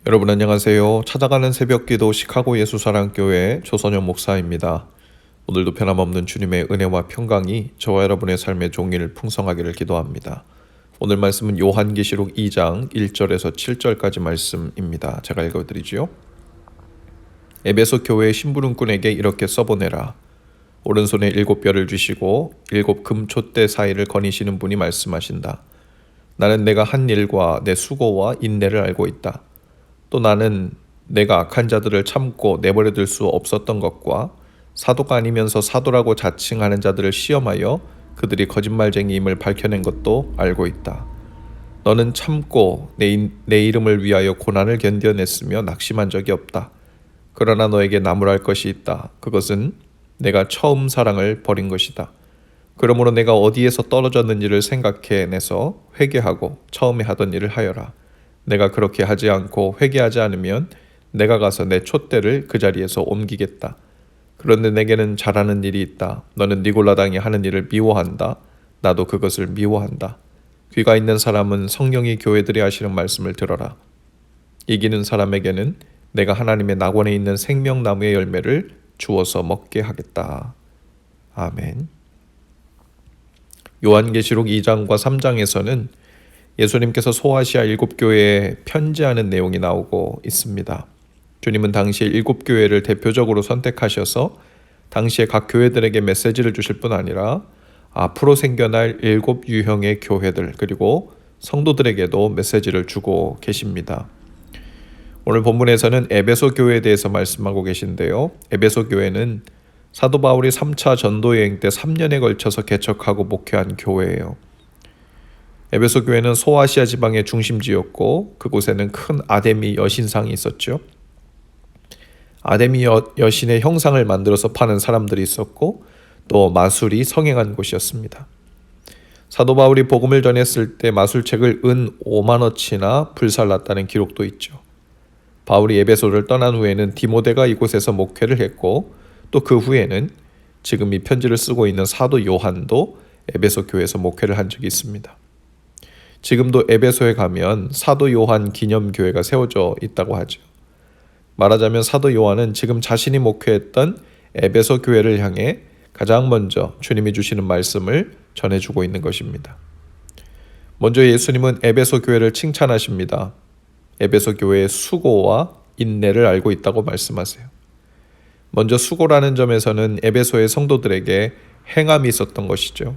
여러분 안녕하세요. 찾아가는 새벽기도 시카고 예수사랑교회 조선영 목사입니다. 오늘도 변함없는 주님의 은혜와 평강이 저와 여러분의 삶의 종일 풍성하기를 기도합니다. 오늘 말씀은 요한계시록 2장 1절에서 7절까지 말씀입니다. 제가 읽어드리지요. 에베소 교회의 심부름꾼에게 이렇게 써보내라. 오른손에 7뼈를 주시고 7 금촛대 사이를 거니시는 분이 말씀하신다. 나는 내가 한 일과 내 수고와 인내를 알고 있다. 또 나는 내가 악한 자들을 참고 내버려둘 수 없었던 것과 사도가 아니면서 사도라고 자칭하는 자들을 시험하여 그들이 거짓말쟁이임을 밝혀낸 것도 알고 있다. 너는 참고 내 이름을 위하여 고난을 견뎌냈으며 낙심한 적이 없다. 그러나 너에게 나무랄 것이 있다. 그것은 내가 처음 사랑을 버린 것이다. 그러므로 내가 어디에서 떨어졌는지를 생각해내서 회개하고 처음에 하던 일을 하여라. 내가 그렇게 하지 않고 회개하지 않으면 내가 가서 내 촛대를 그 자리에서 옮기겠다. 그런데 내게는 잘하는 일이 있다. 너는 니골라당이 하는 일을 미워한다. 나도 그것을 미워한다. 귀가 있는 사람은 성령이 교회들이 하시는 말씀을 들어라. 이기는 사람에게는 내가 하나님의 낙원에 있는 생명나무의 열매를 주어서 먹게 하겠다. 아멘. 요한계시록 2장과 3장에서는 예수님께서 소아시아 7교회에 편지하는 내용이 나오고 있습니다. 주님은 당시에 7교회를 대표적으로 선택하셔서 당시에 각 교회들에게 메시지를 주실 뿐 아니라 앞으로 생겨날 7 유형의 교회들 그리고 성도들에게도 메시지를 주고 계십니다. 오늘 본문에서는 에베소 교회에 대해서 말씀하고 계신데요. 에베소 교회는 사도 바울이 3차 전도 여행 때 3년에 걸쳐서 개척하고 목회한 교회예요. 에베소 교회는 소아시아 지방의 중심지였고 그곳에는 큰 아데미 여신상이 있었죠. 아데미 여신의 형상을 만들어서 파는 사람들이 있었고 또 마술이 성행한 곳이었습니다. 사도 바울이 복음을 전했을 때 마술책을 은 5만어치나 불살랐다는 기록도 있죠. 바울이 에베소를 떠난 후에는 디모데가 이곳에서 목회를 했고 또 그 후에는 지금 이 편지를 쓰고 있는 사도 요한도 에베소 교회에서 목회를 한 적이 있습니다. 지금도 에베소에 가면 사도 요한 기념교회가 세워져 있다고 하죠. 말하자면 사도 요한은 지금 자신이 목회했던 에베소 교회를 향해 가장 먼저 주님이 주시는 말씀을 전해주고 있는 것입니다. 먼저 예수님은 에베소 교회를 칭찬하십니다. 에베소 교회의 수고와 인내를 알고 있다고 말씀하세요. 먼저 수고라는 점에서는 에베소의 성도들에게 행함이 있었던 것이죠.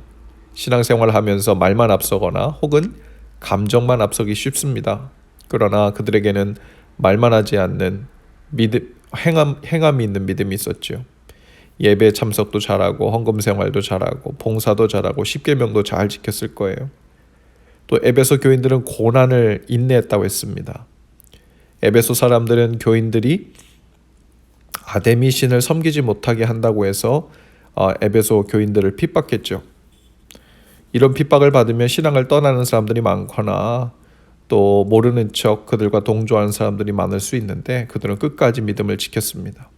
신앙생활을 하면서 말만 앞서거나 혹은 감정만 앞서기 쉽습니다. 그러나 그들에게는 말만 하지 않는 행함이 있는 믿음이 있었죠. 예배 참석도 잘하고 헌금 생활도 잘하고 봉사도 잘하고 십계명도 잘 지켰을 거예요. 또 에베소 교인들은 고난을 인내했다고 했습니다. 에베소 사람들은 교인들이 아데미 신을 섬기지 못하게 한다고 해서 에베소 교인들을 핍박했죠. 이런 핍박을 받으면 신앙을 떠나는 사람들이 많거나 또 모르는 척 그들과 동조하는 사람들이 많을 수 있는데 그들은 끝까지 믿음을 지켰습니다.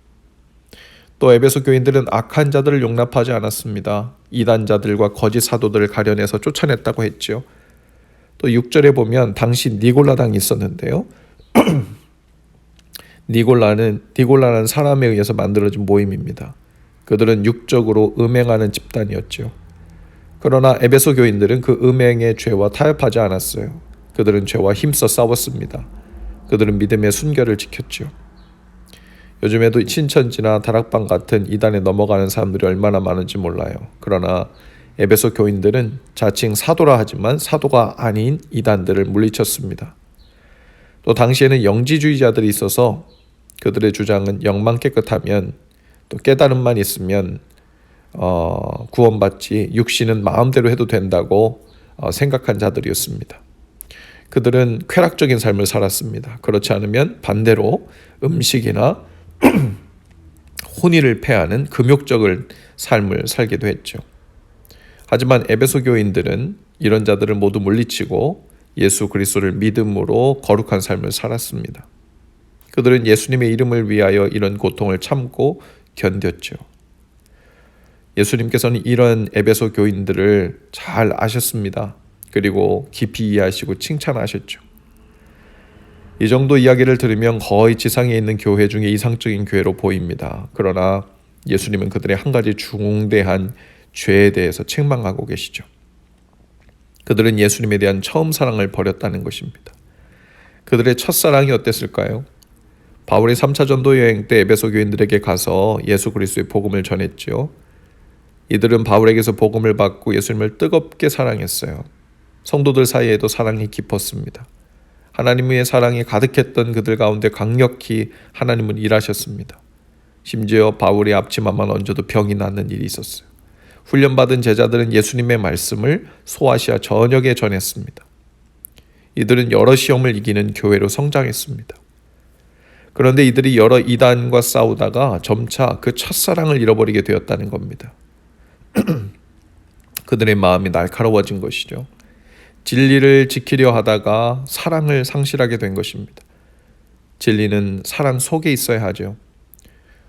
또 에베소 교인들은 악한 자들을 용납하지 않았습니다. 이단자들과 거짓 사도들을 가려내서 쫓아냈다고 했죠. 또 6절에 보면 당시 니골라당이 있었는데요. 니골라는 사람에 의해서 만들어진 모임입니다. 그들은 육적으로 음행하는 집단이었죠. 그러나 에베소 교인들은 그 음행의 죄와 타협하지 않았어요. 그들은 죄와 힘써 싸웠습니다. 그들은 믿음의 순결을 지켰죠. 요즘에도 신천지나 다락방 같은 이단에 넘어가는 사람들이 얼마나 많은지 몰라요. 그러나 에베소 교인들은 자칭 사도라 하지만 사도가 아닌 이단들을 물리쳤습니다. 또 당시에는 영지주의자들이 있어서 그들의 주장은 영만 깨끗하면 또 깨달음만 있으면 구원받지 육신은 마음대로 해도 된다고 생각한 자들이었습니다. 그들은 쾌락적인 삶을 살았습니다. 그렇지 않으면 반대로 음식이나 혼의를 패하는 금욕적인 삶을 살기도 했죠. 하지만 에베소 교인들은 이런 자들을 모두 물리치고 예수 그리스도를 믿음으로 거룩한 삶을 살았습니다. 그들은 예수님의 이름을 위하여 이런 고통을 참고 견뎠죠. 예수님께서는 이런 에베소 교인들을 잘 아셨습니다. 그리고 깊이 이해하시고 칭찬하셨죠. 이 정도 이야기를 들으면 거의 지상에 있는 교회 중에 이상적인 교회로 보입니다. 그러나 예수님은 그들의 한 가지 중대한 죄에 대해서 책망하고 계시죠. 그들은 예수님에 대한 처음 사랑을 버렸다는 것입니다. 그들의 첫사랑이 어땠을까요? 바울이 3차 전도 여행 때 에베소 교인들에게 가서 예수 그리스도의 복음을 전했죠. 이들은 바울에게서 복음을 받고 예수님을 뜨겁게 사랑했어요. 성도들 사이에도 사랑이 깊었습니다. 하나님의 사랑이 가득했던 그들 가운데 강력히 하나님은 일하셨습니다. 심지어 바울이 앞치마만 얹어도 병이 낫는 일이 있었어요. 훈련받은 제자들은 예수님의 말씀을 소아시아 전역에 전했습니다. 이들은 여러 시험을 이기는 교회로 성장했습니다. 그런데 이들이 여러 이단과 싸우다가 점차 그 첫사랑을 잃어버리게 되었다는 겁니다. 그들의 마음이 날카로워진 것이죠. 진리를 지키려 하다가 사랑을 상실하게 된 것입니다. 진리는 사랑 속에 있어야 하죠.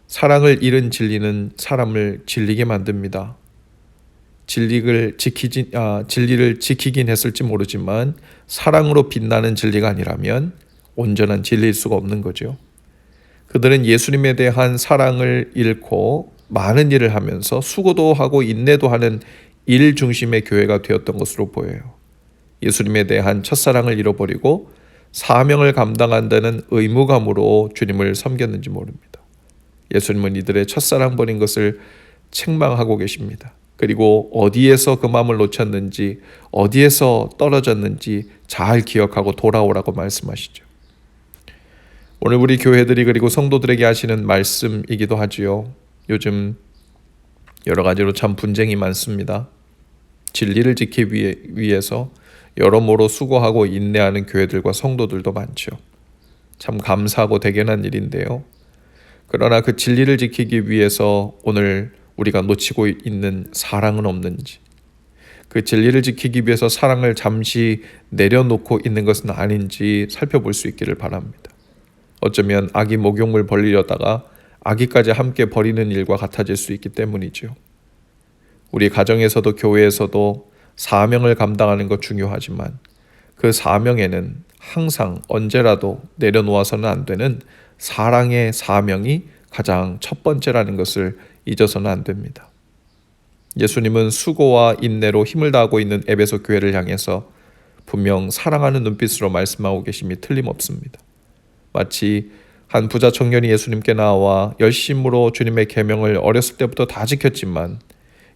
사랑을 잃은 진리는 사람을 질리게 만듭니다. 진리를 지키긴 했을지 모르지만 사랑으로 빛나는 진리가 아니라면 온전한 진리일 수가 없는 거죠. 그들은 예수님에 대한 사랑을 잃고 많은 일을 하면서 수고도 하고 인내도 하는 일 중심의 교회가 되었던 것으로 보여요. 예수님에 대한 첫사랑을 잃어버리고 사명을 감당한다는 의무감으로 주님을 섬겼는지 모릅니다. 예수님은 이들의 첫사랑 버린 것을 책망하고 계십니다. 그리고 어디에서 그 마음을 놓쳤는지, 어디에서 떨어졌는지 잘 기억하고 돌아오라고 말씀하시죠. 오늘 우리 교회들이 그리고 성도들에게 하시는 말씀이기도 하지요. 요즘 여러 가지로 참 분쟁이 많습니다. 진리를 지키기 위해서 여러모로 수고하고 인내하는 교회들과 성도들도 많죠. 참 감사하고 대견한 일인데요. 그러나 그 진리를 지키기 위해서 오늘 우리가 놓치고 있는 사랑은 없는지, 그 진리를 지키기 위해서 사랑을 잠시 내려놓고 있는 것은 아닌지 살펴볼 수 있기를 바랍니다. 어쩌면 아기 목욕물 벌리려다가 아기까지 함께 버리는 일과 같아질 수 있기 때문이죠. 우리 가정에서도 교회에서도 사명을 감당하는 것 중요하지만 그 사명에는 항상 언제라도 내려놓아서는 안 되는 사랑의 사명이 가장 첫 번째라는 것을 잊어서는 안 됩니다. 예수님은 수고와 인내로 힘을 다하고 있는 에베소 교회를 향해서 분명 사랑하는 눈빛으로 말씀하고 계심이 틀림없습니다. 마치 한 부자 청년이 예수님께 나와 열심으로 주님의 계명을 어렸을 때부터 다 지켰지만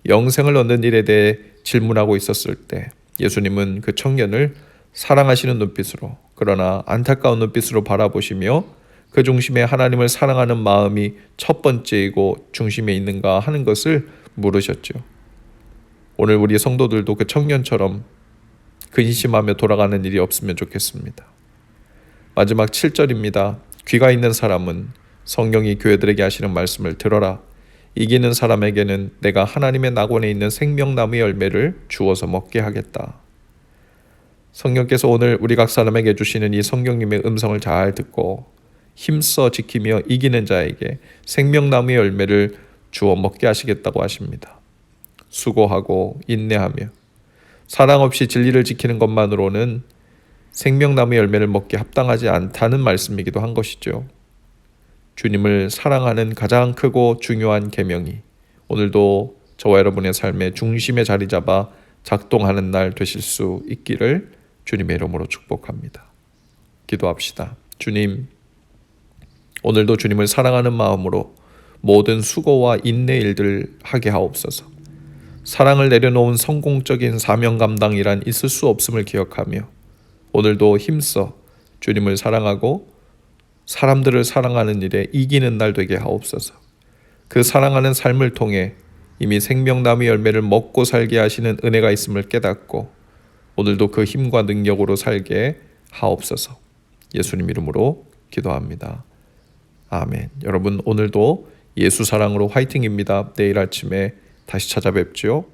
영생을 얻는 일에 대해 질문하고 있었을 때 예수님은 그 청년을 사랑하시는 눈빛으로, 그러나 안타까운 눈빛으로 바라보시며 그 중심에 하나님을 사랑하는 마음이 첫 번째이고 중심에 있는가 하는 것을 물으셨죠. 오늘 우리 성도들도 그 청년처럼 근심하며 돌아가는 일이 없으면 좋겠습니다. 마지막 7절입니다. 귀가 있는 사람은 성령이 교회들에게 하시는 말씀을 들어라. 이기는 사람에게는 내가 하나님의 낙원에 있는 생명나무의 열매를 주어서 먹게 하겠다. 성령께서 오늘 우리 각 사람에게 주시는 이 성령님의 음성을 잘 듣고 힘써 지키며 이기는 자에게 생명나무의 열매를 주어 먹게 하시겠다고 하십니다. 수고하고 인내하며 사랑 없이 진리를 지키는 것만으로는 생명나무의 열매를 먹기 합당하지 않다는 말씀이기도 한 것이죠. 주님을 사랑하는 가장 크고 중요한 계명이 오늘도 저와 여러분의 삶의 중심에 자리 잡아 작동하는 날 되실 수 있기를 주님의 이름으로 축복합니다. 기도합시다. 주님, 오늘도 주님을 사랑하는 마음으로 모든 수고와 인내 일들을 하게 하옵소서. 사랑을 내려놓은 성공적인 사명 감당이란 있을 수 없음을 기억하며 오늘도 힘써 주님을 사랑하고 사람들을 사랑하는 일에 이기는 날 되게 하옵소서. 그 사랑하는 삶을 통해 이미 생명나무의 열매를 먹고 살게 하시는 은혜가 있음을 깨닫고 오늘도 그 힘과 능력으로 살게 하옵소서. 예수님 이름으로 기도합니다. 아멘. 여러분 오늘도 예수 사랑으로 화이팅입니다. 내일 아침에 다시 찾아뵙죠.